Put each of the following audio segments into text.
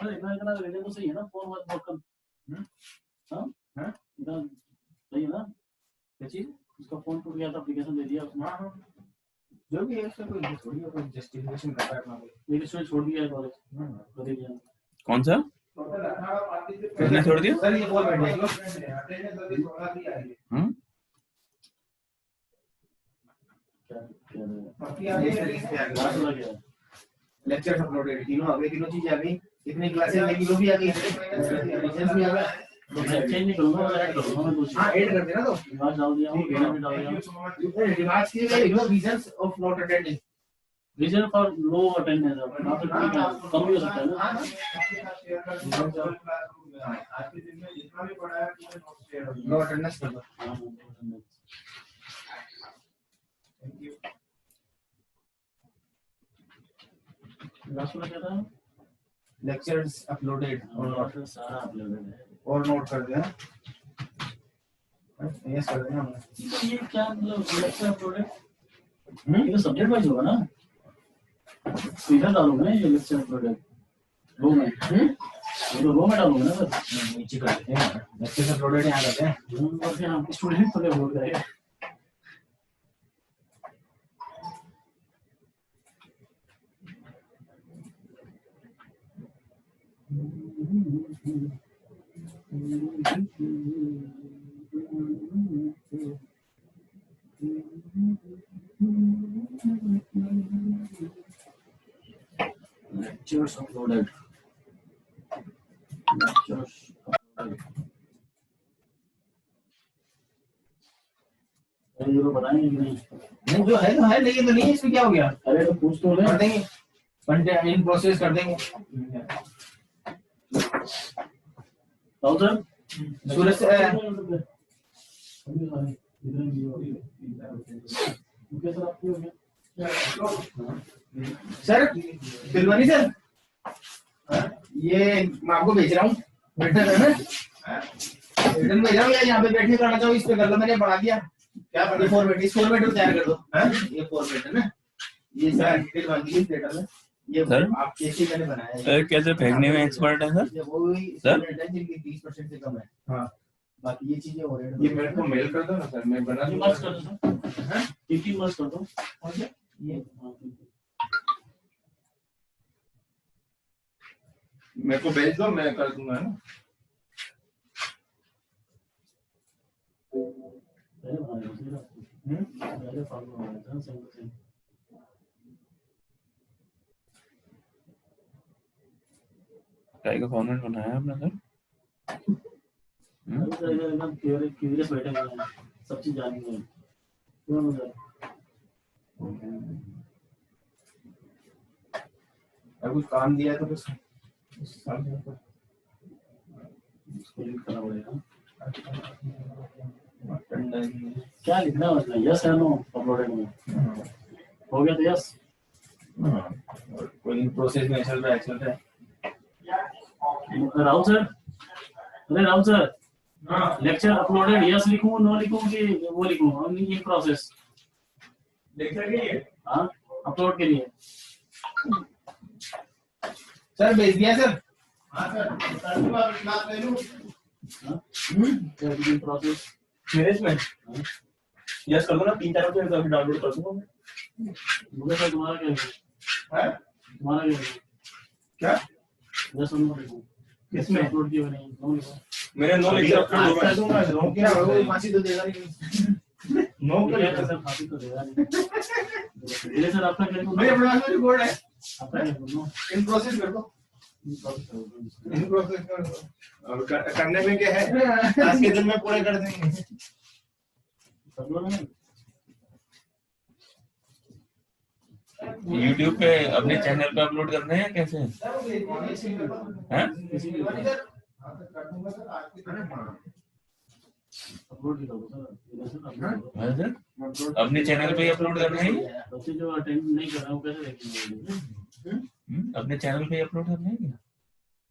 अरे इतना रीजन तो सही है ना, फोन वर्क कर। हाँ हाँ इतना सही है ना। क्या चीज? उसका फोन टूट गया था, एप्लीकेशन दे दिया उसने। हाँ जो भी है उसका कोई थोड़ी कोई जस्टिफिकेशन कर रहा है अपना, लेकिन उसने छोड़ दिया है कॉलेज। तो दे दिया। कौन सा किसने छोड़ दिया? सर ये बोल रहे हैं अटेंडेंस अभी थोड़ा भी आ रही है। क्या लेक्चर अपलोडेड, तीनों आ गए, तीनों चीजें आ गई, कितनी क्लासेस में किलो भी आ गई, रीजंस भी आ गया। चेंज नहीं करूंगा, मैं ऐड करूंगा। मैं दूसरी हां ऐड कर देना, तो रिवाज डाल दिया हूं, गेना भी डाल दिया हूं। रिवाज के लिए ignore reasons of not attending, reason for low attendance ना, तो कम भी हो सकता है ना। आज के दिन में जितना भी पढ़ा है नो अटेंडेंस कर दो। Thank you. लास्ट में क्या था? लेक्चर्स अपलोडेड और सारा अपलोडेड है और नोट कर दिया। यस कर देना। ये क्या मतलब लेक्चर अपलोडेड? ये तो सब्जेक्ट वाइज होगा ना, सीधा डालूंगा ना ये लेक्चर अपलोडेड रो में। ये तो रो में डालूंगा ना सर, नीचे कर देते हैं लेक्चर अपलोडेड यहाँ करते हैं और फिर हम स्टूडेंट थोड़े अपलोड करेंगे। Lectures uploaded. Lectures uploaded. ये तो बताएंगे कि नहीं? नहीं जो है तो है, लेकिन तो नहीं है, इसमें क्या हो गया? अरे तो पूछ तो ले, कर देंगे, कंटेंट इन प्रोसेस कर देंगे। तो सर सूरज से सर दिलवानी सर, ये मैं आपको भेज रहा हूँ रिटर्न है ना, रिटर्न भेज रहा हूँ, यहाँ पे बैठने करना चाहो, इस पे कर लो, मैंने बढ़ा दिया। क्या ये फॉर्मेट, इस फॉर्मेट में तैयार कर दो। ये फॉर्मेट है ना, ये सारा डिटेल बांधी है डेटा में। ये सर आप कैसे मैंने बनाया है, सर कैसे फेंकने में एक्सपर्ट है सर? वो ही स्टूडेंट है जिनकी 30% से कम है। हाँ बाकी ये चीजें हो रही है। ये मेरे को मेल कर दो ना सर, मैं बना दूंगा। मर्ज कर दो हां, टीटी मर्ज कर दो। और ये मेरे को भेज दो, मैं कर दूंगा ना। पहले फॉलो होगा सेम। काय का फॉर्मेट बनाया आपने सर? एकदम क्यूरियस बैठे हुए हैं, सब चीज जानेंगे क्यों सर। अगर कुछ काम दिया है तो बस उसको लिख करना पड़ेगा। क्या लिखना है उसमें? यस या नो अपलोडेड में हो गया तो यस। कोई प्रोसेस में चल रहा है। राहुल सर, अरे Rahul sir, lecture uploaded yes लिखूं नो लिखूं कि वो लिखूं? इन प्रोसेस लेक्चर के लिए, हाँ अपलोड के लिए सर भेज दिया सर। हाँ सर प्रोसेस मैनेजमेंट यस कर दो ना, 3-4 रुपए अभी डाउनलोड कर दूंगा मैं। मुझे सर तुम्हारा क्या है? तुम्हारा क्या यस नो लिखूं? किसमें अपलोड किया नहीं? मेरे नो लेक्चर अपलोड कर दूंगा। नो क्या वो फांसी तो देगा नहीं। नो क्या सर, फांसी तो देगा नहीं। ये सर आपका क्या? मेरे अपने पास रिकॉर्ड है, आपका इन प्रोसेस कर दो। इन प्रोसेस कर दो और करने में क्या है, आज के दिन में पूरे कर देंगे सब लोग। YouTube पे अपने चैनल पे अपलोड करने हैं कैसे हैं? अपने चैनल पे अपलोड करना है? जो अटेंड नहीं कर रहा हूँ कैसे देखेंगे? अपने चैनल पे अपलोड करना है क्या?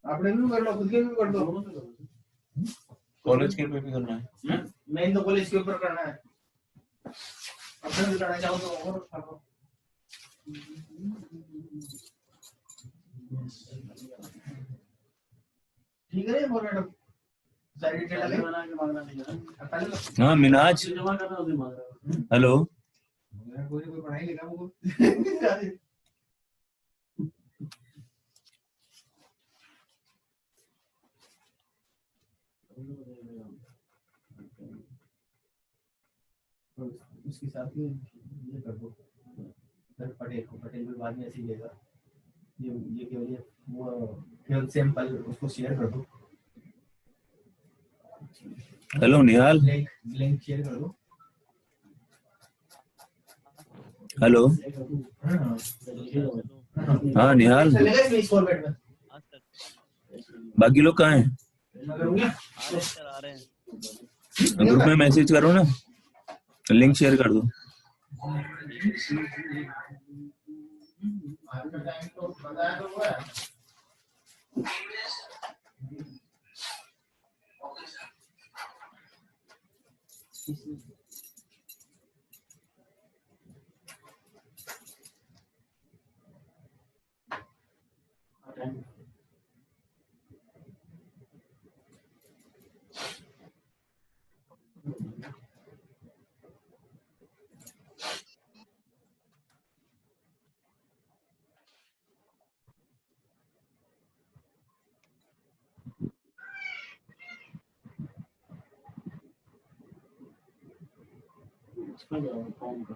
आपने भी कर लो, खुद के भी कर दो। कॉलेज के पे भी करना है? नहीं तो कॉलेज के ऊपर करना है, अपने भी करना चाहो तो और करो। ठीक है फॉर्मेट सारी डिटेल पहले डाले बना के मांगना नहीं है पहले हाँ मिनाज, जमा करना उसे मांग रहा है हेलो। मेरा कोई पढ़ाई लिखा मुझको उसके साथ में ये कर दो सर पटेल भी बाद में ऐसे ही देगा ये केवल वो केवल सैंपल उसको शेयर कर दो हेलो निहाल, लिंक शेयर कर दो हेलो। हाँ हाँ निहाल, चलेगा इसमें इस फॉर्मेट में बाकी लोग कहाँ हैं? मैं करूँगा आ रहे हैं ग्रुप में मैसेज करो ना, लिंक शेयर कर दो। आपका टाइम तो बताया तो हुआ है फॉर्म का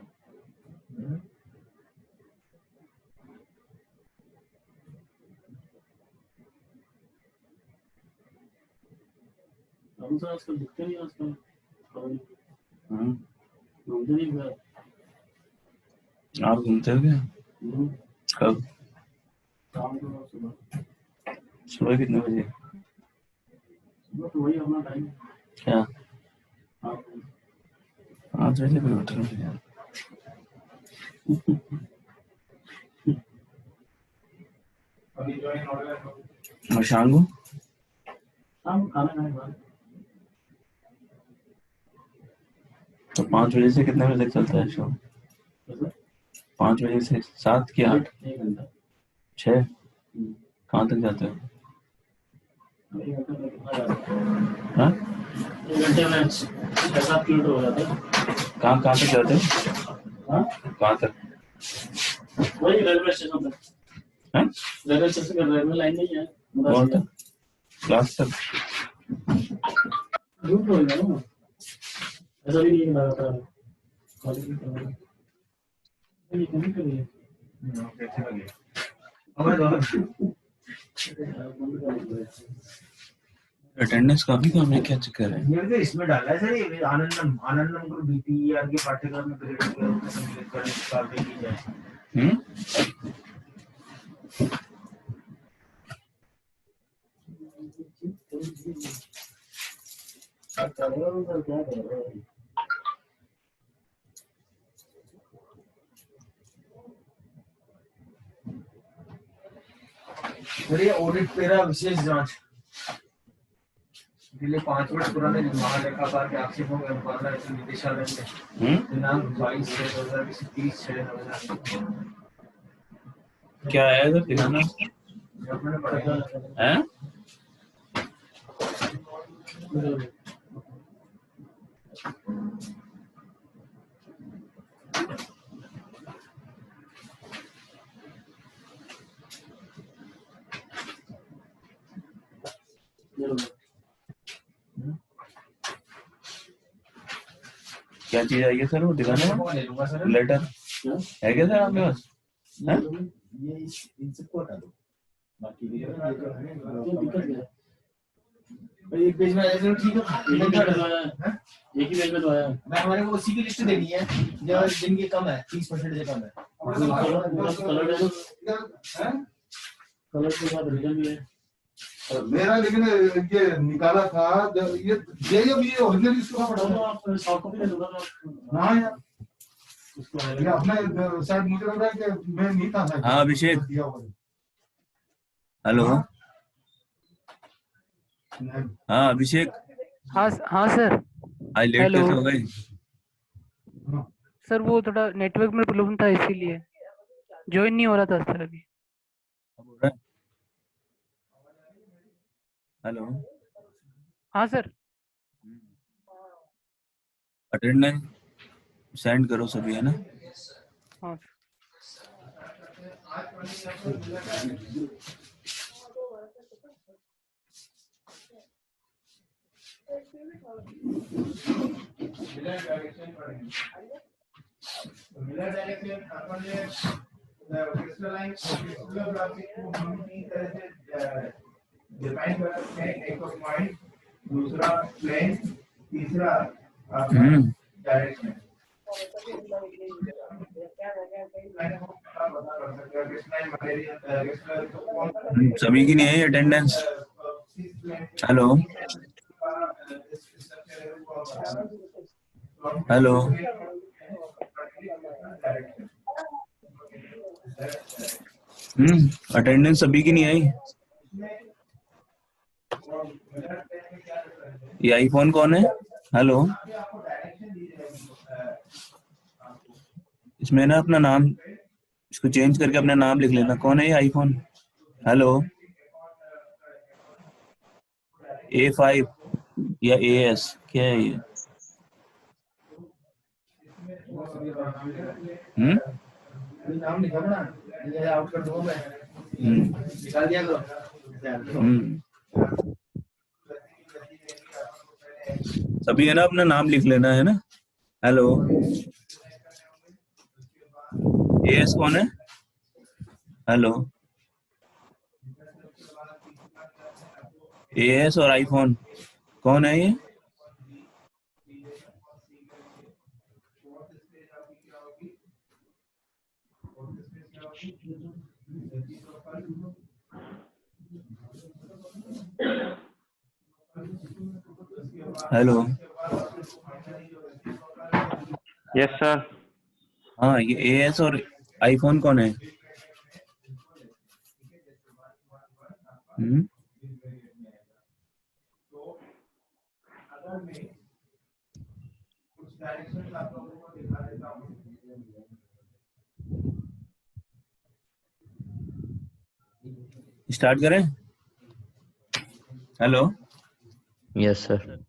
हम सर आजकल दिखते नहीं आजकल घूमते नहीं घर आप घूमते हो क्या? कब? शाम को सुबह सुबह कितने बजे? सुबह तो वही अपना टाइम क्या? हाँ 5 बजे भी उठ रहे हैं? अभी ज्वाइन हो गया और शाम को? शाम खाना खाने के बाद तो 5 बजे से कितने बजे तक चलता है शो? 5 बजे से 7 की 8? 1 घंटा 6? कहाँ तक जाते हो? 1 घंटा में कितना जाता है हाँ? 1 घंटे में 6-7 किलोमीटर हो जाता है कहाँ तक जाते हो? हाँ कहाँ तक? वही रेलवे स्टेशन तक हाँ? रेलवे स्टेशन का रेलवे लाइन नहीं है कौन तक? क्लास तक? रूट हो गया ना ऐसा भी नहीं लगातार कॉलेज में करना है ये कभी करिए कैसे लगे हमें तो अटेंडेंस काफी कम है, क्या चक्कर है? ये तो इसमें डाला है सर ये आनंदम को बीपीआर के पाठ्यक्रम में ग्रेड के रूप में सम्मिलित करने की कार्रवाई की जाए क्या करेगा सर ये ऑडिट पेरा विशेष जांच जिले 5 वर्ष पुराने महालेखाकार के आक्षेपों के अनुपालन के निदेशालय में दिनांक 22/6/2030 क्या है इधर दिखाना अपने पढ़ा है? क्या चीज आई है सर वो दिखाने में? ले लूंगा सर लेटर है क्या सर आपके पास? हैं? ये इनसे को हटा दो बाकी ये दिक्कत क्या है एक पेज में ऐसे ठीक है एक ही पेज में तो आया मैं हमारे को उसी की लिस्ट देनी है जो जिनकी कम है 30% से कम है कलर के साथ रीजन भी है मेरा लेकिन ये निकाला था ये ओरिजिनल इसको पढ़ा आप सॉफ्ट कॉपी ले दूंगा हाँ यार उसको ये अपने शायद मुझे लग रहा है कि मैं नहीं था शायद हाँ अभिषेक, दिया हुआ है। हेलो। नहीं। हाँ अभिषेक, हाँ हाँ सर। आज लेट हेलो। कैसे हो गए? हाँ। सर वो थोड़ा नेटवर्क में प्रॉब्लम था इसीलिए ज्वाइन नहीं हो रहा था सर अभी। अब हो रहा है? हेलो, हाँ सर। अटेंडेंस सेंड करो सभी, है ना? हाँ मिलर डायरेक्शन पढ़ेंगे। मिलर डायरेक्शन अपन ने क्रिस्टलाइन क्रिस्टलोग्राफी को हम तीन तरह से डिफाइन कर सकते हैं। एक तो पॉइंट, दूसरा प्लेन, तीसरा आपका डायरेक्शन। सभी की नहीं है अटेंडेंस? हेलो हेलो, अटेंडेंस सभी की नहीं आई? ये आईफोन कौन है? हेलो, इसमें ना अपना नाम, इसको चेंज करके अपना नाम लिख लेना। कौन है ये आईफोन? हेलो, A5 या AS क्या है ये? नाम लिखा ना, ये आउट कर दूंगा मैं, निकाल दिया तो। सभी है ना, अपना नाम लिख लेना, है ना? हेलो, AS कौन है? हेलो, AS और आईफोन कौन है ये? Hello, yes sir. हाँ, ये AS और आईफोन कौन है? स्टार्ट करें? Hello, yes sir.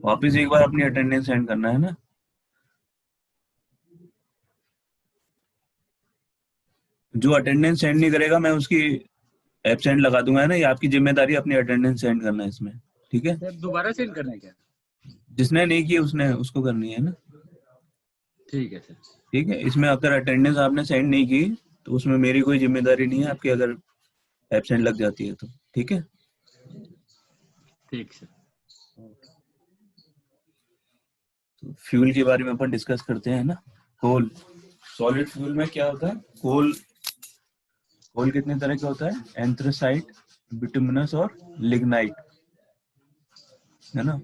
वापिस एक बार अपनी अटेंडेंस सेंड करना, है ना? जो अटेंडेंस सेंड नहीं करेगा मैं उसकी एब्सेंट लगा दूंगा, है ना? ये आपकी जिम्मेदारी, अपनी अटेंडेंस सेंड करना है इसमें, ठीक है? सर दोबारा सेंड करना है क्या? जिसने नहीं की उसने उसको करनी है ना? ठीक है सर। ठीक है, इसमें अगर अटेंडेंस आपने सेंड नहीं की तो उसमें मेरी कोई जिम्मेदारी नहीं है आपकी, अगर एब्सेंट लग जाती है तो। ठीक है, ठीक सर। तो फ्यूल के बारे में अपन डिस्कस करते हैं ना। कोल, सॉलिड फ्यूल में क्या होता है? कोल कितने तरह का होता है? एंथ्रासाइट, बिटुमिनस और लिग्नाइट, है ना?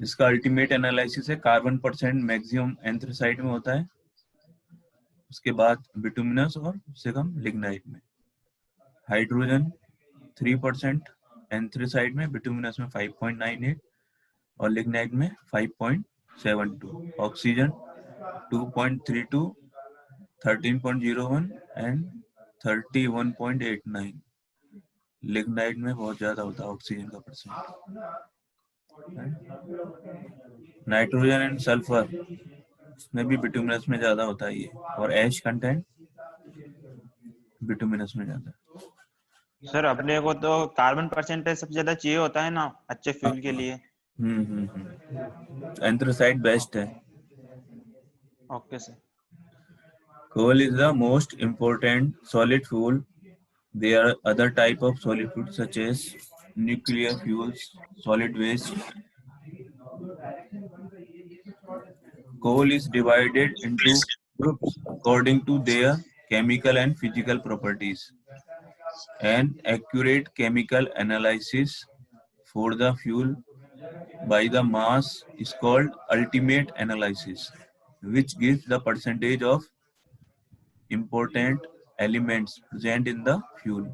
इसका अल्टीमेट एनालिसिस है कार्बन परसेंट मैक्सिमम एंथ्रासाइट में होता है, उसके बाद बिटुमिनस और उससे कम लिग्नाइट में। हाइड्रोजन 3% एंथ्रासाइट में, बिटुमिनस में 5.98 और लिग्नाइट में 5.72। Oxygen 2.32, 13.01 and 31.89। लिग्नाइट में बहुत ज्यादा होता है ऑक्सीजन का परसेंट। नाइट्रोजन एंड सल्फर में भी बिटुमिनस में ज्यादा होता है ये, और एश कंटेंट बिटुमिनस में ज्यादा है। सर अपने को तो कार्बन परसेंटेज सबसे ज्यादा चाहिए होता है ना अच्छे फ्यूल के लिए। एंथ्रासाइट बेस्ट है। Okay sir. Coal is the most important solid fuel. There are other type of solid fuels such as nuclear fuels, solid waste. Coal is divided into groups according to their chemical and physical properties. An accurate chemical analysis for the fuel by the mass is called ultimate analysis, which gives the percentage of important elements present in the fuel.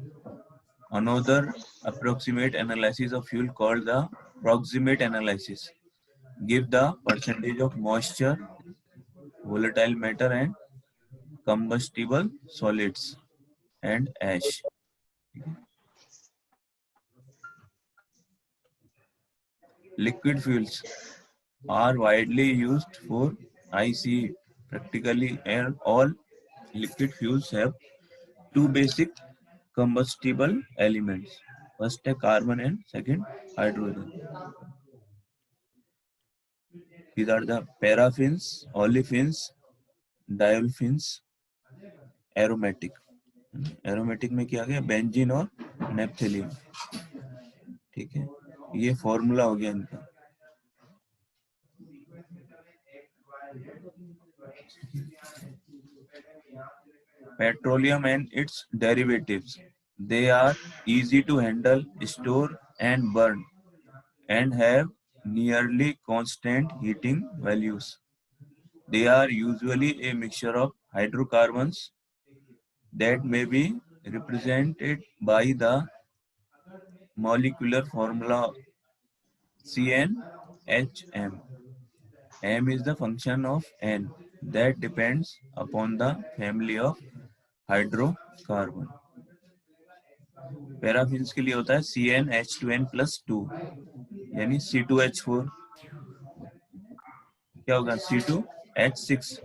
Another approximate analysis of fuel called the proximate analysis give the percentage of moisture, volatile matter and combustible solids and ash. liquid fuels are widely used for IC. Practically all liquid fuels have two basic combustible elements. First है carbon and second hydrogen. These are the paraffins, olefins, diolefins, aromatic. Aromatic में क्या गया, benzene और नेप्थेलीन. ठीक है, ये formula हो गया इनका. Petroleum and its derivatives, they are easy to handle, store and burn and have nearly constant heating values. They are usually a mixture of hydrocarbons that may be represented by the molecular formula CnHm. M is the function of N that depends upon the family of hydrocarbon. Paraffins के लिए होता है CnH2n+2 यानी C2H4. क्या होगा, C2H6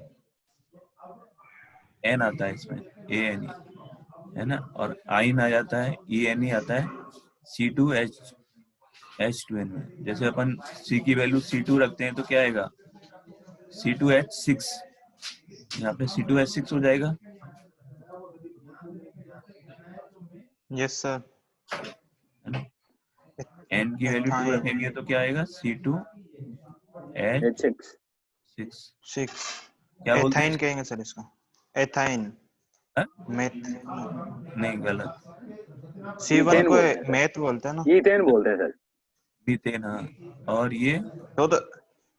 N आता है इसमें, ANE है ना, और आइन आ जाता है, ENE आता है C2H2n में. जैसे अपन C की वैल्यू C2 रखते हैं तो क्या आएगा, C2H6. यहाँ पे C2H6 हो जाएगा. Yes sir. N की वैल्यू 2 रखेंगे तो क्या आएगा, C2H6. 6. क्या बोलते हैं एथाइन कहेंगे सर इसका. एथाइन. मेथ नहीं, गलत. C1 को मेथ बोलते हैं ना. ईथेन बोलते हैं सर. मीथेन. हाँ, और ये तो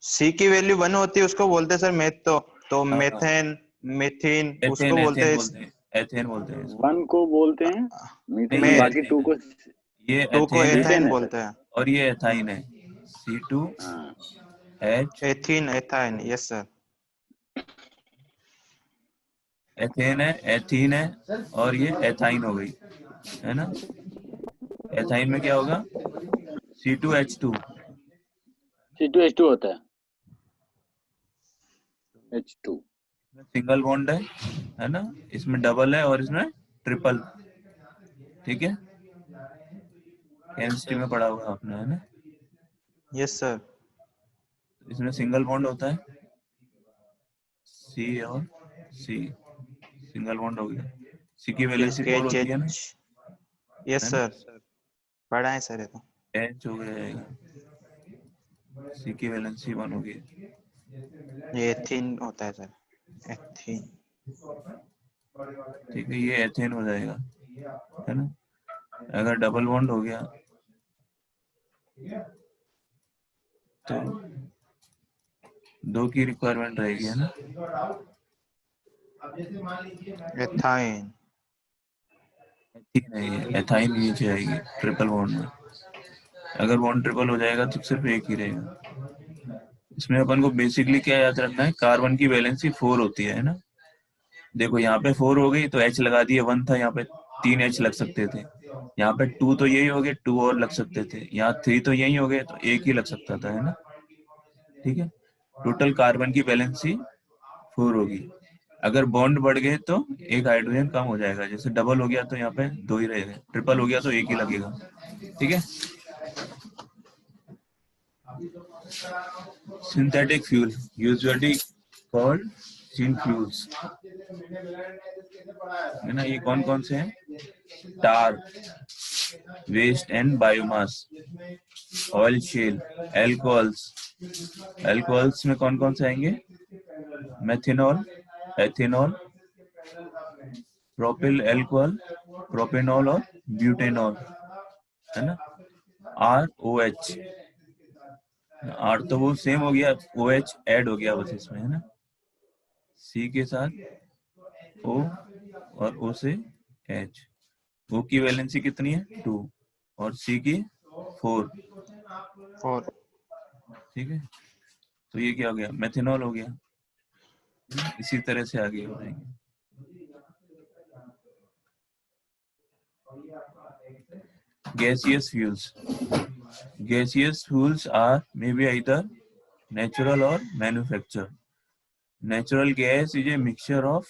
C की वैल्यू 1 होती है उसको बोलते हैं सर मेथ. तो मेथेन, मीथेन उसको बोलते हैं. एथेन बोलते हैं. 1 को बोलते हैं मीथेन, बाकी 2 को, ये 2 को एथाइन बोलते हैं. और ये एथाइन है, C2H. Ethyne. Yes sir. Ethane है, एथीन है, और ये एथाइन हो गई, है ना. एथाइन में क्या होगा, C2H2. C2H2 होता है. H2 सिंगल बॉन्ड है ना, इसमें डबल है और इसमें ट्रिपल. ठीक है, केमिस्ट्री में पढ़ा होगा आपने, है ना. Yes sir. इसमें सिंगल बॉन्ड होता है, C और C, सिंगल बॉन्ड हो गया. C की वैलेंसी 4 होती है ना. यस सर, पढ़ा है सर ये तो. H हो गया, C की वैलेंसी 1 होगी. ये एथीन होता है सर. एथीन. ठीक है, ये एथेन हो जाएगा, है ना. अगर डबल बॉन्ड हो गया तो 2 की रिक्वायरमेंट रहेगी, है ना. एथाइन. एथाइन नीचे आएगी ट्रिपल बॉन्ड में. अगर बॉन्ड ट्रिपल हो जाएगा तो सिर्फ एक ही रहेगा. इसमें अपन को बेसिकली क्या याद रखना है, कार्बन की वैलेंसी 4 होती है ना. देखो यहाँ पे 4 हो गई तो H लगा दिए. 1 था, यहाँ पे 3 H लग सकते थे. यहाँ पे 2 तो यही हो गए, 2 और लग सकते थे. यहाँ 3 तो यही हो गए, तो 1 ही लग सकता था, है ना. ठीक है, टोटल कार्बन की वैलेंसी 4 होगी. अगर बॉन्ड बढ़ गए तो एक हाइड्रोजन कम हो जाएगा. जैसे डबल हो गया तो यहाँ पे 2 ही रहेगा, ट्रिपल हो गया तो 1 ही लगेगा. ठीक है. Synthetic fuel usually called synfuels, है ना. ये कौन कौन से हैं, tar, waste and biomass, oil shale, alcohols. Alcohols में कौन कौन से आएंगे, methanol, ethanol, propyl alcohol, propanol और ब्यूटेनॉल, है ना. ROH, R तो वो सेम हो गया, OH ऐड हो गया बस इसमें, है ना. C के साथ O और O से H. O की वैलेंसी कितनी है, 2, और C की 4. ठीक है, तो ये क्या हो गया, मेथनॉल हो गया. इसी तरह से आगे हो जाएंगे. Gaseous fuels, gaseous fuels are maybe either natural or manufactured. Natural gas is a mixture of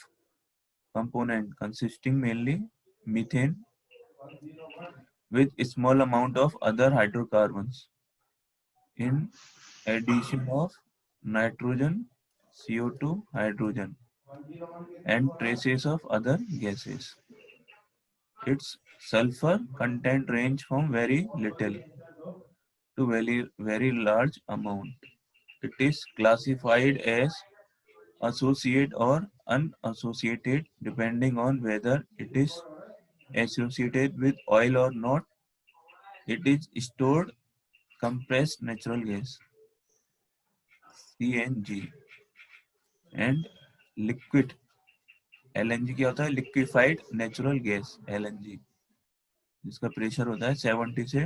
component consisting mainly methane with a small amount of other hydrocarbons in addition of nitrogen, CO2, hydrogen, and traces of other gases. Its sulfur content range from very little to very large amount. It is classified as associated or unassociated depending on whether it is associated with oil or not. It is stored compressed natural gas CNG and liquid LNG क्या होता है liquefied natural gas LNG जिसका pressure होता है 70 से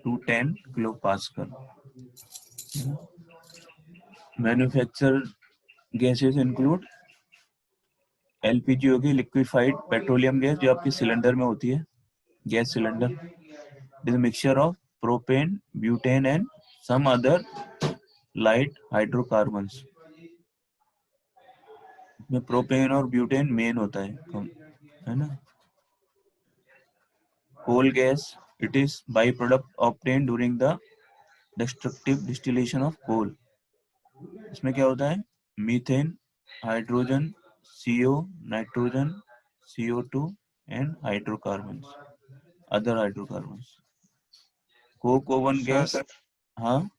210 kilo pascal. Manufactured gases include LPG होगी liquefied petroleum gas जो आपके सिलेंडर में होती है gas cylinder. It is a mixture of propane, butane and some other light hydrocarbons. में प्रोपेन और ब्यूटेन मेन होता है ना. Coal gas it is byproduct obtained during the destructive distillation of coal. इसमें क्या होता है methane, hydrogen, CO, nitrogen, CO2 and hydrocarbons other hydrocarbons. Coke oven gas. हाँ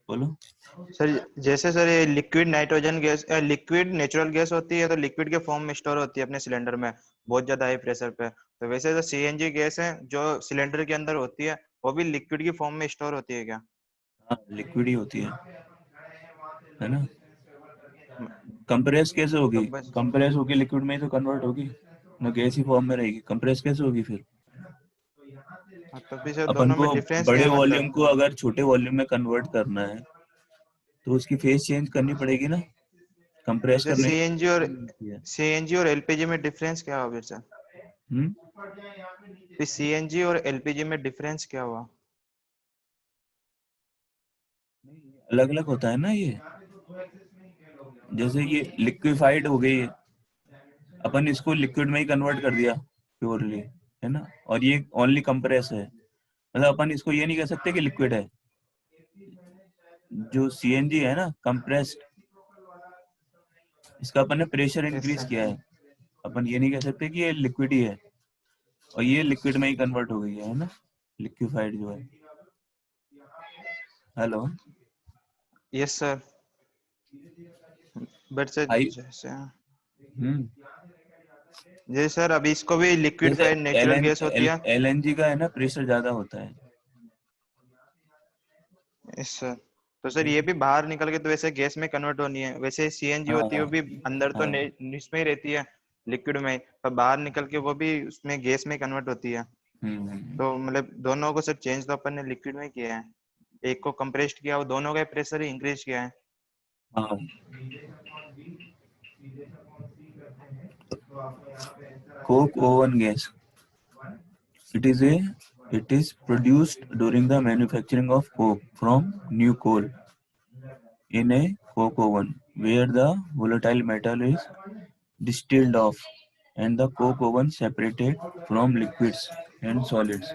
बोलो सर. जैसे सर ये liquid nitrogen gas liquid natural gas होती है तो लिक्विड के फॉर्म में स्टोर होती है अपने सिलेंडर में बहुत ज्यादा हाई प्रेशर पे. तो वैसे जो CNG गैस है जो सिलेंडर के अंदर होती है वो भी लिक्विड की फॉर्म में स्टोर होती है क्या? हाँ लिक्विड ही होती है ना. कंप्रेस कैसे होगी? कंप्रेस होगी लिक्विड में ही तो कन्वर्ट होगी ना, गैस ही फॉर्म में रहेगी. कंप्रेस कैसे होगी फिर? अपन को बड़े वॉल्यूम को अगर छोटे वॉल्यूम में कन्वर्ट करना है तो उसकी फेस चेंज करनी पड़ेगी ना कंप्रेस करने. CNG और LPG में डिफरेंस क्या हुआ फिर सर? CNG और LPG में डिफरेंस क्या हुआ? अलग अलग होता है ना ये. जैसे ये लिक्विफाइड हो गई है अपन इसको लिक्विड में ही कन्वर्ट कर दिया प्योरली है ना, और ये ओनली कंप्रेस है. मतलब अपन इसको ये नहीं कह सकते कि लिक्विड है. जो CNG है ना कंप्रेस्ड, इसका अपन ने प्रेशर इंक्रीज किया है. अपन ये नहीं कह सकते कि ये लिक्विड ही है और ये लिक्विड में ही कन्वर्ट हो गई है ना लिक्विफाइड जो है. Hello. Yes sir. But sir ji sir अभी इसको भी लिक्विफाइड नेचुरल गैस होती है. LNG का है ना प्रेशर ज्यादा होता है. Yes sir. तो सर ये भी बाहर निकल के तो वैसे गैस में कन्वर्ट होनी है. वैसे CNG होती है वो भी अंदर तो इसमें ही रहती है लिक्विड में, पर बाहर निकल के वो भी उसमें गैस में कन्वर्ट होती है. तो मतलब दोनों को सर चेंज तो अपन ने लिक्विड में किया है. एक को कंप्रेस्ड किया, वो दोनों का प्रेशर ही इंक्रीज किया है. हाँ. Coke oven gas. It is produced during the manufacturing of coke from new coal in a coke oven where the volatile metal is distilled off and the coke oven separated from liquids and solids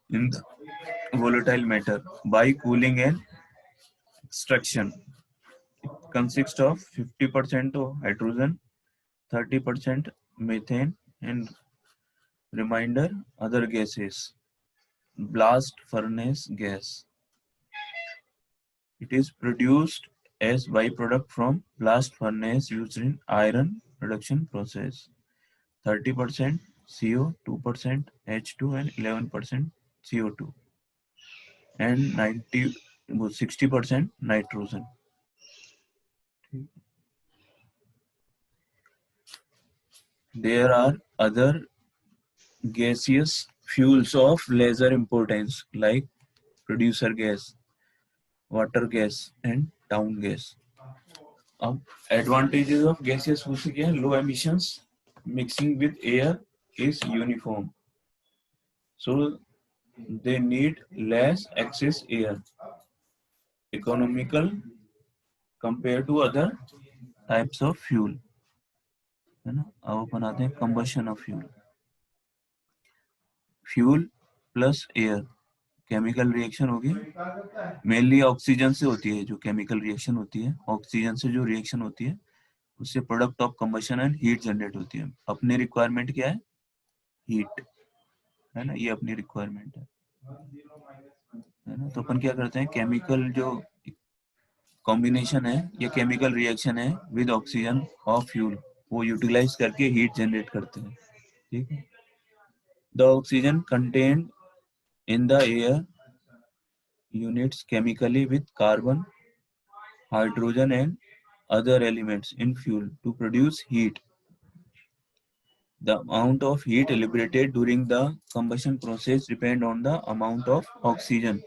in the volatile matter by cooling and extraction. It consists of 50% of hydrogen, 30% methane and remainder other gases. Blast furnace gas. It is produced as byproduct from blast furnace used in iron production process. 30% CO, 2% H2 and 11% CO2 and 60% nitrogen. There are other gaseous fuels of lesser importance like producer gas, water gas and town gas. अब advantages of gaseous fuels क्या है? Low emissions, mixing with air is uniform. So they need less excess air, economical compared to other types of fuel, है ना। अब अपन आते हैं combustion of fuel. Fuel plus air chemical reaction होगी, mainly oxygen से होती है। जो केमिकल रिएक्शन होती है, ऑक्सीजन से जो रिएक्शन होती है, उससे product of combustion and heat generate होती है। अपनी रिक्वायरमेंट क्या है? हीट, है ना, ये अपनी रिक्वायरमेंट है ना। तो अपन क्या करते हैं, केमिकल जो कॉम्बिनेशन है या केमिकल रिएक्शन है विद ऑक्सीजन और फ्यूल, वो यूटिलाइज करके हीट जनरेट करते हैं, ठीक है। The oxygen contained in the air units chemically with carbon, hydrogen and other elements in fuel to produce heat. The amount of heat liberated during the combustion process depend on the amount of oxidation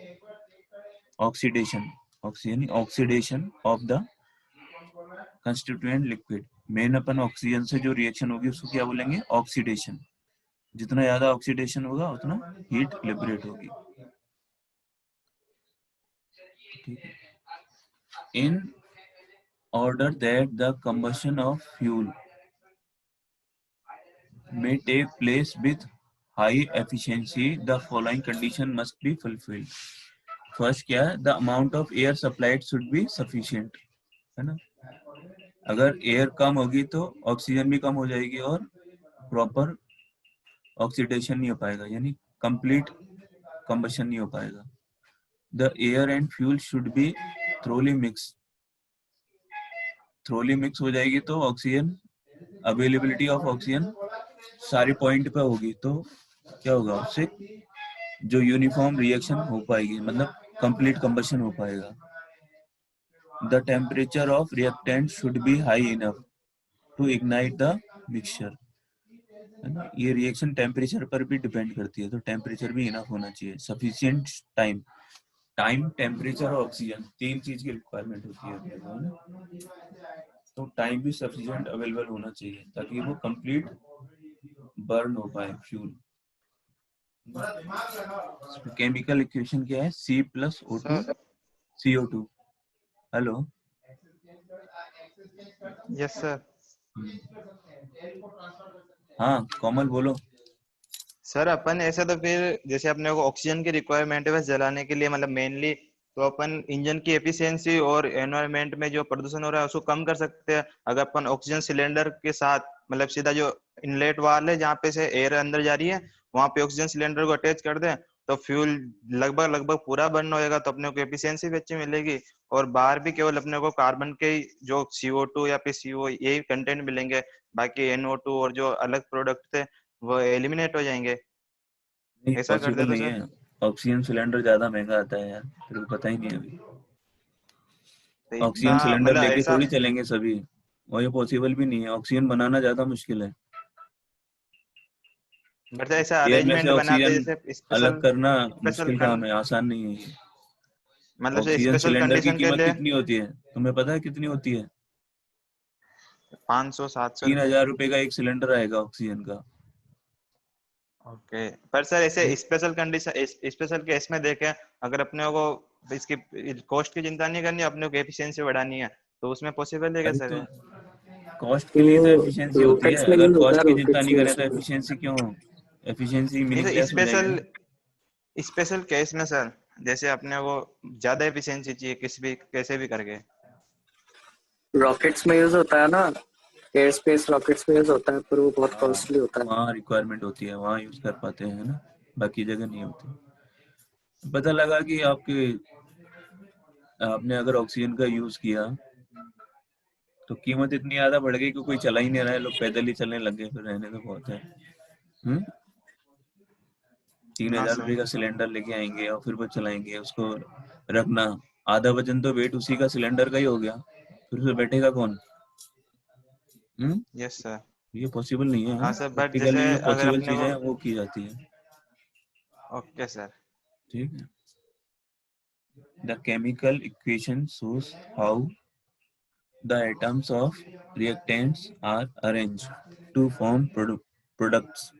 of the constituent liquid. Main upon oxygen से जो reaction होगी उसको क्या बोलेंगे? Oxidation. जितना ज्यादा oxidation होगा उतना हीट लिबरेट होगी, ठीक है। इन order that the combustion of fuel may take place with high efficiency, the following condition must be fulfilled. First क्या है? The amount of air supplied should be sufficient, है ना। अगर एयर कम होगी तो ऑक्सीजन भी कम हो जाएगी और प्रॉपर ऑक्सीडेशन नहीं हो पाएगा, यानी कंप्लीट कंबशन नहीं हो पाएगा। The air and fuel should be thoroughly mixed. Thoroughly mix हो जाएगी तो ऑक्सीजन, अवेलेबिलिटी ऑफ ऑक्सीजन सारे पॉइंट पे होगी, तो क्या होगा, उससे जो यूनिफॉर्म रिएक्शन हो पाएगी, मतलब कंप्लीट कंबशन हो पाएगा। The temperature of reactant should be high enough to ignite the mixture, है ना। ये रिएक्शन टेम्परेचर पर भी डिपेंड करती है, तो टेम्परेचर भी इनफ होना चाहिए। सफिशिएंट टाइम, टेम्परेचर और ऑक्सीजन, तीन चीज की रिक्वायरमेंट होती है अपने को, है ना। तो टाइम भी सफिशिएंट अवेलेबल होना चाहिए ताकि वो कंप्लीट बर्न हो पाए फ्यूल। केमिकल इक्वेशन क्या है? C+O2 CO2। Hello, yes sir. हाँ कोमल बोलो। सर अपन ऐसा तो फिर जैसे अपने को ऑक्सीजन की रिक्वायरमेंट है बस जलाने के लिए, मतलब मेनली, तो अपन इंजन की एफिशिएंसी और एनवायरनमेंट में जो प्रदूषण हो रहा है उसको कम कर सकते हैं अगर अपन ऑक्सीजन सिलेंडर के साथ, मतलब सीधा जो इनलेट वाल है जहाँ पे से एयर अंदर जा रही है वहां पे ऑक्सीजन सिलेंडर को अटैच कर दें, तो फ्यूल लगभग पूरा बर्न होएगा, तो अपने को एफिशिएंसी भी अच्छी मिलेगी। और बाहर भी केवल अपने को कार्बन के ही जो CO2 या फिर CO यही कंटेंट मिलेंगे, बाकी NO2 और जो अलग प्रोडक्ट थे वो एलिमिनेट हो जाएंगे। नहीं, ऐसा कर दे पॉसिबल तो नहीं सर। है। ऑक्सीजन सिलेंडर ज्यादा महंगा आता है यार, तेरे को पता ही नहीं है अभी। तो ऑक्सीजन इतना सिलेंडर मतलब लेके ऐसा, थोड़ी चलेंगे सभी, और ये पॉसिबल भी नहीं है। ऑक्सीजन बनाना ज्यादा मुश्किल है। मतलब ऐसा एयर में से अरेंजमेंट बनाते ऑक्सीजन जैसे अलग स्पेशल करना स्पेशल मुश्किल काम है, आसान नहीं है ये। मतलब से ऑक्सीजन स्पेशल सिलेंडर की कंडीशन के कीमत लिए कितनी होती है तुम्हें पता है? कितनी होती है? 500-700 रुपए। 3,000 रुपए का एक सिलेंडर आएगा ऑक्सीजन का। ओके, पर सर ऐसे स्पेशल कंडीशन स्पेशल केस में देखें, अगर अपने को इसकी कॉस्ट की चिंता नहीं करनी, अपने को एफिशिएंसी बढ़ानी है, तो उसमें पॉसिबल है क्या अरे सर? तो कॉस्ट के लिए तो एफिशिएंसी होती है। रॉकेट्स में अगर यूज होता कॉस्ट है, की चिंता रॉकेट्स नहीं में करें तो उसमें। एफिशिएंसी क्यों? एफिशिएंसी नहीं सर, मीनिंगलेस हो जाएगी स्पेशल ना। स्पेशल केस में सर, जैसे अपने को ज्यादा एफिशिएंसी चाहिए किसी भी कैसे भी करके। रॉकेट्स में यूज होता है ना, एयर स्पेस रॉकेट्स में यूज होता है, पर वो बहुत हाँ, कॉस्टली होता है। वहाँ रिक्वायरमेंट होती है, वहाँ यूज कर पाते हैं, है ना, बाकी जगह नहीं होती। पता लगा कि आपने अगर ऑक्सीजन का यूज किया तो कीमत इतनी ज्यादा बढ़ गई कि कोई चला ही नहीं रहा है, लोग पैदल ही चलने लग गए। फिर रहने तो बहुत है। 3,000 रुपए सर। का सिलेंडर लेके आएंगे और फिर वो चलाएंगे, उसको रखना, आधा वजन तो वेट उसी का सिलेंडर का ही हो गया, फिर उसमें बैठेगा कौन? Yes sir. ये पॉसिबल नहीं है, है हाँ ना। सर, बट प्रैक्टिकली जैसे जो अगर पॉसिबल अपने चीजें को, हैं वो की जाती है, ओके सर। ठीक है। The chemical equation shows how the atoms of reactants are arranged to form products.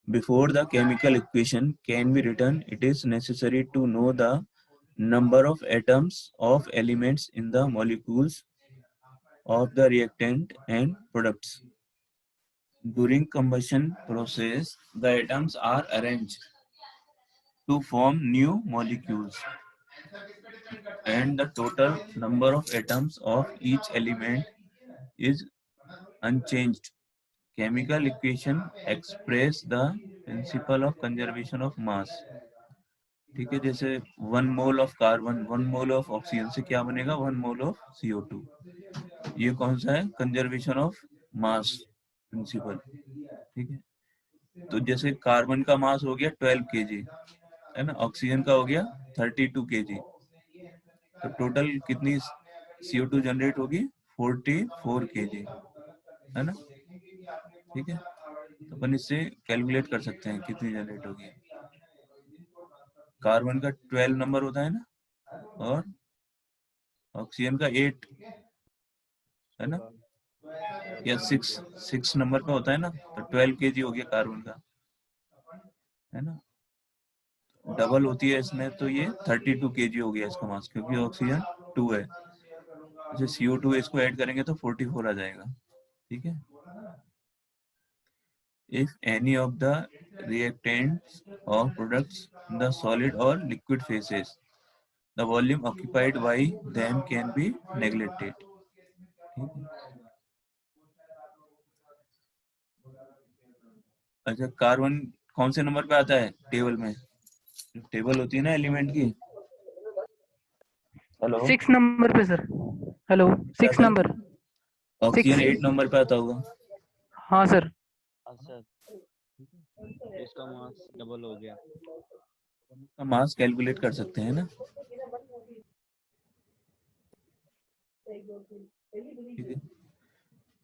Before the chemical equation can be written, it is necessary to know the number of atoms of elements in the molecules of the reactant and products. During combustion process, the atoms are arranged to form new molecules, and the total number of atoms of each element is unchanged. Chemical equation express the principle of conservation of mass. ठीक है, जैसे 1 mole of carbon 1 mole of oxygen से क्या बनेगा 1 mole of CO2। ये कौन सा है, कंजर्वेशन ऑफ मास प्रिंसिपल। ठीक है, तो जैसे कार्बन का मास हो गया 12 kg है ना, ऑक्सीजन का हो गया 32 kg, तो टोटल कितनी CO2 जनरेट होगी 44 kg, है ना। ठीक है, तो अपन इससे कैलकुलेट कर सकते हैं कितनी जनरेट होगी। कार्बन का 12 नंबर होता है ना, और ऑक्सीजन का 8 है ना, या 6 नंबर पे होता है ना, तो 12 kg हो गया कार्बन का, है ना। डबल होती है इसमें तो ये 32 kg हो गया इसका मास, क्योंकि ऑक्सीजन 2 है। जैसे CO2 इसको ऐड करेंगे तो 44 आ जाएगा। ठीक है, if any of the reactants or products in the solid or liquid phases, the volume occupied by them can be neglected. ठीक है, अच्छा कार्बन कौन से नंबर पे आता है टेबल में, टेबल होती है ना एलिमेंट की। हेलो 6 नंबर पे sir. Hello 6 number. Oxygen 6 8 number पे आता होगा। हाँ सर। सर इसका मास डबल हो गया। का मास कैलकुलेट कर सकते हैं ना। ठीक है,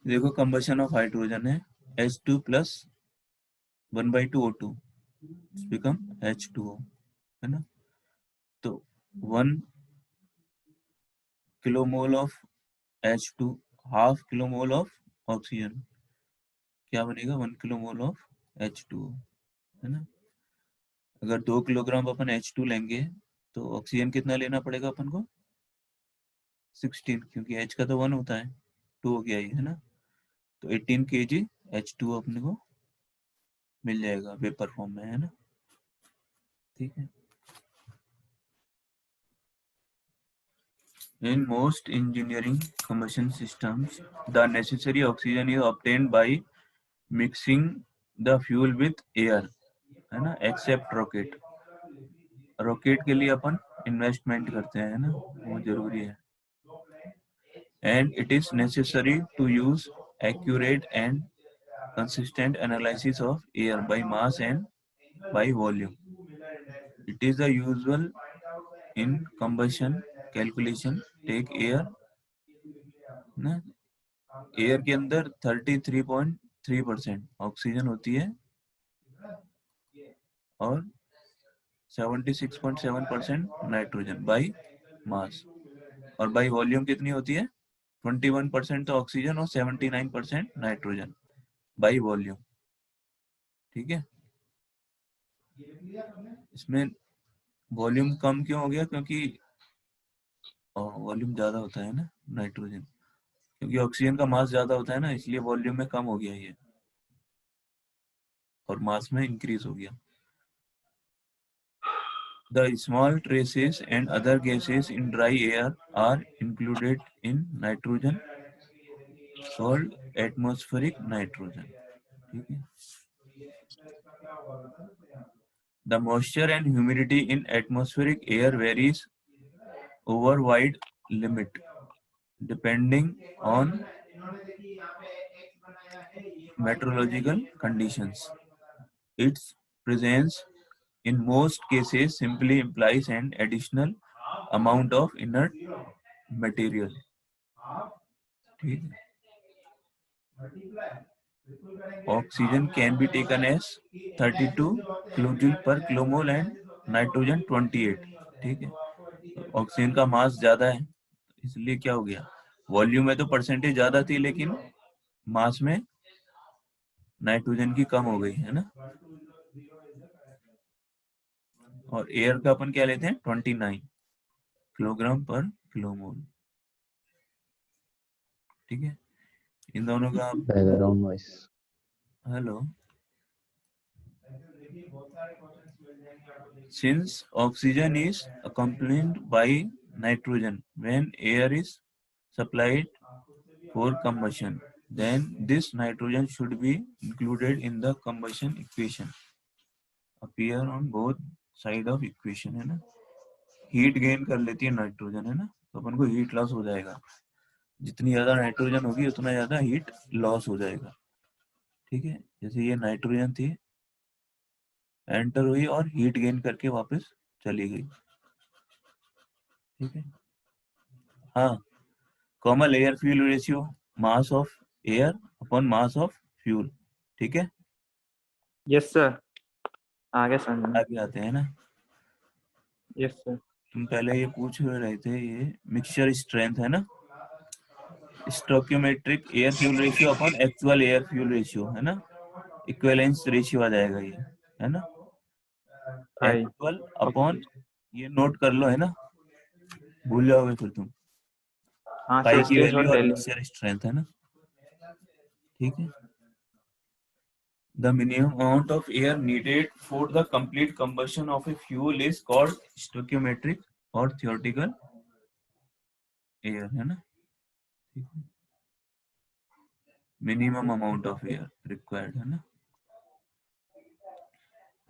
देखो कंबशन ऑफ हाइड्रोजन है H2 plus 1/2 O2 become H2O, है ना। तो 1 kilomole of H2 half kilomole of oxygen क्या बनेगा 1 किलोमोल ऑफ H2O, है ना। अगर 2 किलोग्राम अपन H2 लेंगे तो ऑक्सीजन कितना लेना पड़ेगा अपन को 16, क्योंकि H का तो 1 होता है, 2 हो गया ये, है ना। तो 18 kg H2O अपने को मिल जाएगा वेपर फॉर्म में, है ना। ठीक है, in most engineering combustion systems the necessary oxygen is obtained by mixing the fuel with air, है ना, except rocket। रॉकेट के लिए अपन इन्वेस्टमेंट करते हैं ना, वो जरूरी है। and it is necessary to use accurate and consistent analysis of air by mass and by volume. It is the usual in combustion calculation take air ना, एयर के अंदर 33.3% ऑक्सीजन होती है और 76.7% नाइट्रोजन बाई मास, और by volume कितनी होती है 21% तो ऑक्सीजन और 79% नाइट्रोजन बाई वॉल्यूम। ठीक है, इसमें वॉल्यूम कम क्यों हो गया, क्योंकि वॉल्यूम ज्यादा होता है ना नाइट्रोजन, क्योंकि ऑक्सीजन का मास ज्यादा होता है ना, इसलिए वॉल्यूम में कम हो गया ये और मास में इंक्रीज हो गया। The small traces and other gases in dry air are included in nitrogen called atmospheric nitrogen. ठीक है, the moisture and humidity in atmospheric air varies over wide limit depending on meteorological conditions. Its presence in most cases simply implies an additional amount of inert material. ठीक है, oxygen can be taken as 32 kilojule per kilomole and nitrogen 28। ठीक है, oxygen का मास ज्यादा है इसलिए क्या हो गया, वॉल्यूम में तो परसेंटेज ज्यादा थी लेकिन मास में नाइट्रोजन की कम हो गई, है ना। और एयर का अपन क्या लेते हैं 29 किलोग्राम पर किलोमोल। ठीक है, इन दोनों का background noise. Hello, since oxygen is accompanied by nitrogen when air is supplied for combustion, then this nitrogen should be included in the combustion equation, appear on both side of equation, है ना। Heat gain कर लेती है nitrogen, है ना, तो अपन को heat loss हो जाएगा। जितनी ज्यादा नाइट्रोजन होगी उतना ज्यादा हीट लॉस हो जाएगा। ठीक है, जैसे ये नाइट्रोजन थी, एंटर हुई और हीट गेन करके वापस चली गई। ठीक है, हाँ, common air fuel ratio, mass of air upon mass of fuel. ठीक है, यस सर, आगे सर। आगे आते हैं ना। Yes sir. तुम पहले ये पूछ रहे थे, ये मिक्सचर स्ट्रेंथ है ना, stoichiometric air fuel ratio upon actual air fuel ratio, है ना, इक्विवेलेंस रेशियो आ जाएगा ये, है ना। भाई एक्चुअल अपॉन, ये नोट कर लो, है ना, भूल जाओगे फिर तुम। हाँ पाई सर, की स्क्रीनशॉट वैल्यू ले और लिया। मिक्सचर स्ट्रेंथ, है ना। ठीक है, the minimum amount of air needed for the complete combustion of a fuel is called stoichiometric or theoretical air, है ना। ठीक है, minimum amount of air required, है ना।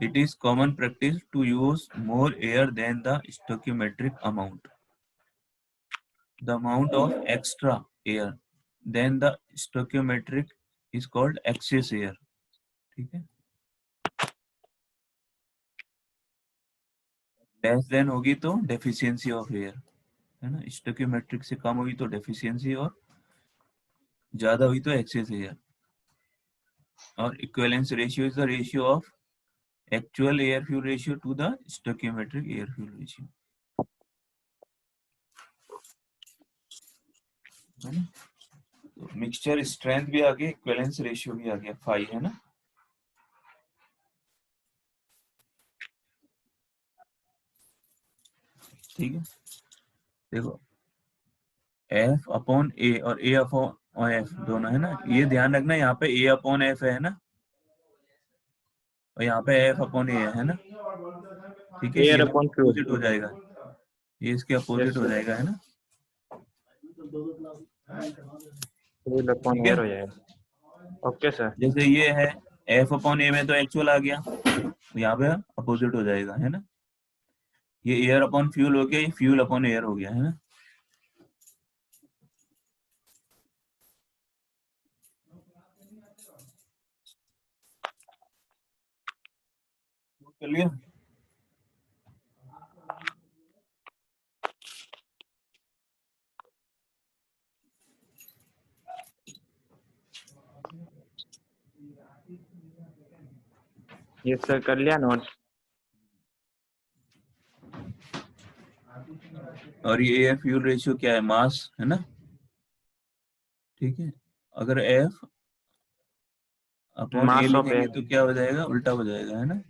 It is common practice to use more air than the stoichiometric amount. The amount of extra air than the stoichiometric is called excess air. ठीक है, less than होगी तो deficiency of air, है ना, stoichiometric से कम होगी तो डेफिशिएंसी और ज्यादा हुई तो एक्सेस एयर। और equivalence ratio is the ratio of actual air fuel ratio two the stoichiometric air fuel ratio, है ना। तो मिक्सचर स्ट्रेंथ भी आ गया, इक्विवेलेंस रेशियो भी आ गया, 5, है ना। ठीक है, देखो एफ अपॉन ए और ए अपॉन एफ दोनों, है ना, ये ध्यान रखना, यहाँ पे ए अपॉन एफ है ना, और यहाँ पे एफ अपॉन ए है ना। ठीक है, ये एयर अपॉन फ्यूल। अपोजिट हो जाएगा, ये इसके अपोजिट यस हो सर, जाएगा, है ना। फ्यूल अपॉन ठीक है, एयर हो जाएगा। Okay sir. जैसे ये है एफ अपॉन ए में तो एक्चुअल आ गया, यहाँ पे अपोजिट हो जाएगा, है ना। ये एयर अपॉन फ्यूल हो गया, ये फ्यूल अपॉन एयर हो गया, है ना। चलिए, यस सर, कर लिया नोट। और ये एयर फ्यूल रेशियो क्या है, मास, है ना। ठीक है, अगर F upon A mass of लिखेंगे एयर। तो क्या हो जाएगा, उल्टा हो जाएगा, है ना,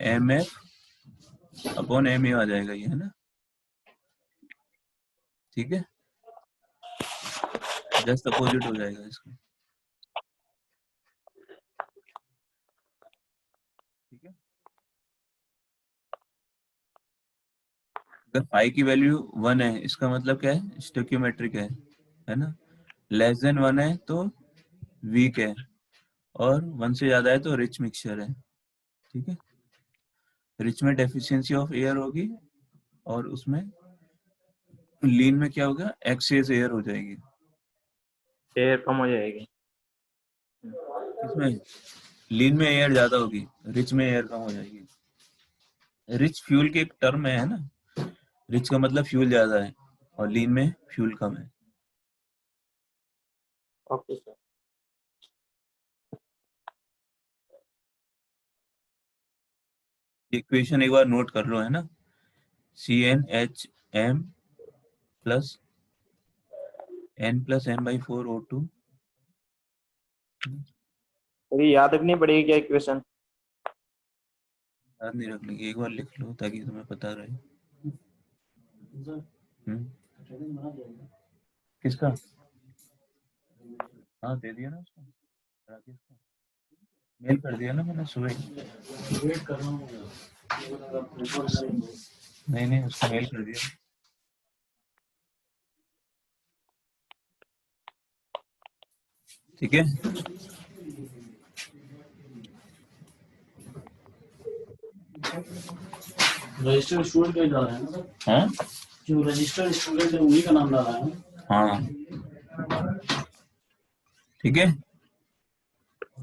M F upon M A आ जाएगा ये, है ना। ठीक है, जस्ट अपोजिट हो जाएगा इसका। ठीक है, अगर पाई की वैल्यू 1 है इसका मतलब क्या है, स्टोइकियोमेट्रिक है ना। लेस देन 1 है तो वीक है, और 1 से ज्यादा है तो रिच मिक्सचर है। ठीक है, रिच में डेफिशिएंसी ऑफ एयर होगी, और उसमें लीन में क्या होगा, एक्सेस एयर हो जाएगी। एयर कम हो जाएगी। इसमें लीन में एयर ज्यादा होगी, रिच में एयर कम हो जाएगी। रिच फ्यूल की एक टर्म है ना, रिच का मतलब फ्यूल ज्यादा है और लीन में फ्यूल कम है। Okay sir. इक्वेशन एक बार नोट कर लो, है ना, CnHm प्लस N+m/4O2। तो ये याद रखनी पड़ेगी क्या इक्वेशन? याद नहीं रखने की, एक बार लिख लो ताकि तुम्हें पता रहे। किसका? हाँ दे दिया ना उसको, राकेश को मेल कर दिया ना मैंने सुबह। वेट कर रहा हूँ। नहीं उसको मेल कर दिया। ठीक है, रजिस्टर्ड स्टूडेंट का डाला है ना सर? हाँ जो रजिस्टर्ड स्टूडेंट है उन्हीं का नाम डाला है। हाँ ठीक है।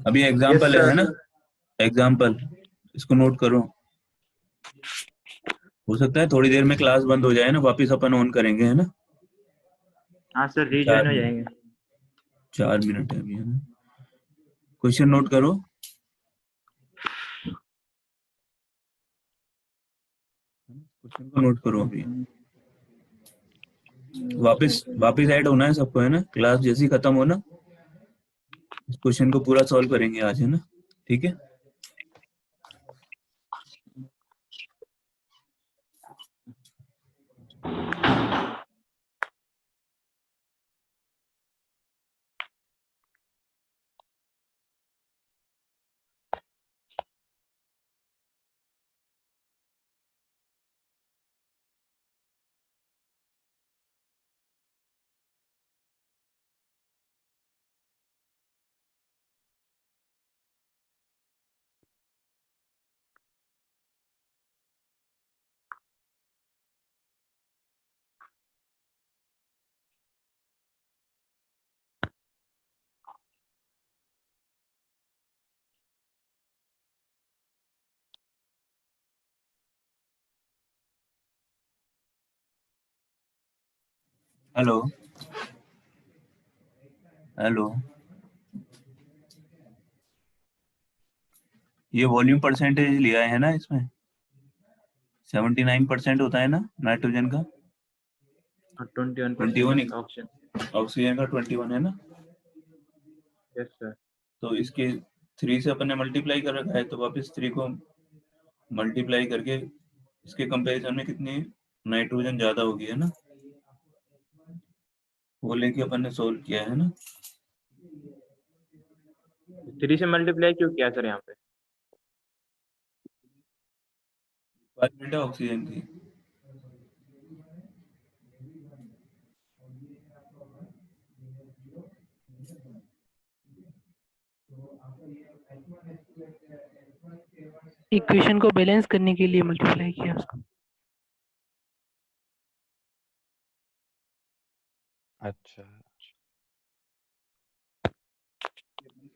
अभी एग्जाम्पल है ना, एग्जाम्पल इसको नोट करो। हो सकता है थोड़ी देर में क्लास बंद हो जाए ना, वापिस अपन ऑन करेंगे, है ना? हाँ सर, रीजॉइन हो जाएंगे। 4 मिनट है अभी, है ना? क्वेश्चन नोट करो। क्वेश्चन को नोट करो अभी। वापिस ऐड होना है सबको, है ना? क्लास जैसी खत्म हो ना, इस क्वेश्चन को पूरा सॉल्व करेंगे आज, है ना? ठीक है। हेलो हेलो, ये वॉल्यूम परसेंटेज लिया है ना, इसमें 79% होता है ना नाइट्रोजन का, 21 ऑप्शन। ऑक्सीजन का 21 है ना? Yes sir. तो इसके 3 से अपन ने मल्टीप्लाई कर रखा है, तो वापस 3 को मल्टीप्लाई करके इसके कंपैरिजन में कितनी नाइट्रोजन ज्यादा होगी, है ना? वो लेके अपन ने सोल्व किया है ना। 3 से मल्टीप्लाई क्यों किया सर यहाँ पे? रिक्वायरमेंट है ऑक्सीजन की। इक्वेशन को बैलेंस करने के लिए मल्टीप्लाई किया उसको। अच्छा,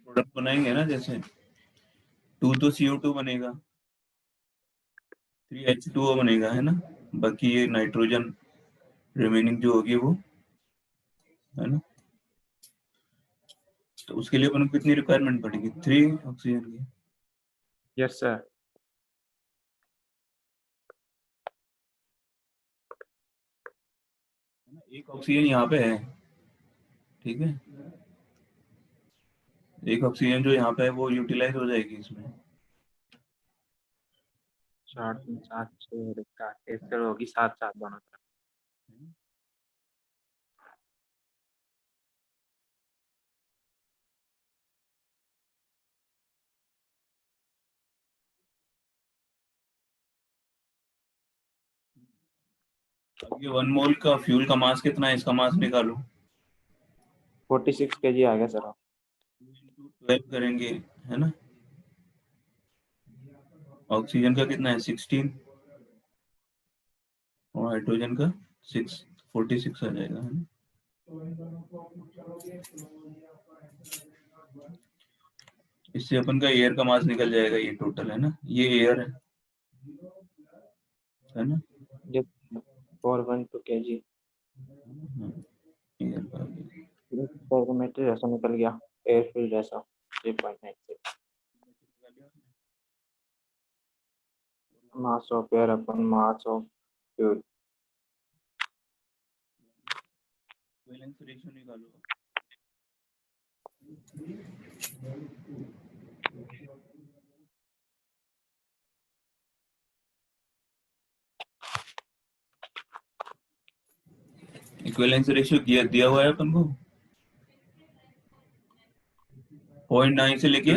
प्रोडक्ट बनाएंगे ना, जैसे 2 तो CO2 बनेगा, 3 H2O बनेगा, है ना? बाकी ये नाइट्रोजन रिमेनिंग जो होगी वो, है ना? तो उसके लिए अपन को कितनी रिक्वायरमेंट पड़ेगी? 3 ऑक्सीजन की। Yes sir. एक ऑक्सीजन यहाँ पे है, ठीक है? एक ऑक्सीजन जो यहाँ पे है वो यूटिलाइज हो जाएगी इसमें। 4 3 7 6 सर होगी 7 7 दोनों तरफ। अब ये 1 मोल का फ्यूल का मास कितना है, इसका मास निकालो। 46 kg आ गया सर। 12 करेंगे, है ना? ऑक्सीजन का कितना है? 16 और हाइड्रोजन का 6, 46 आ जाएगा, है ना? इससे अपन का एयर का मास निकल जाएगा, ये टोटल, है ना? ये एयर है ना? 412 kg। एयर का बैरोमीटर जैसा निकल गया, एयर फिल जैसा 3.96 mass of air upon mass of fuel. Balance ratio निकालो। इक्विवेलेंस रेशियो दिया हुआ है अपन को 0.9 से लेके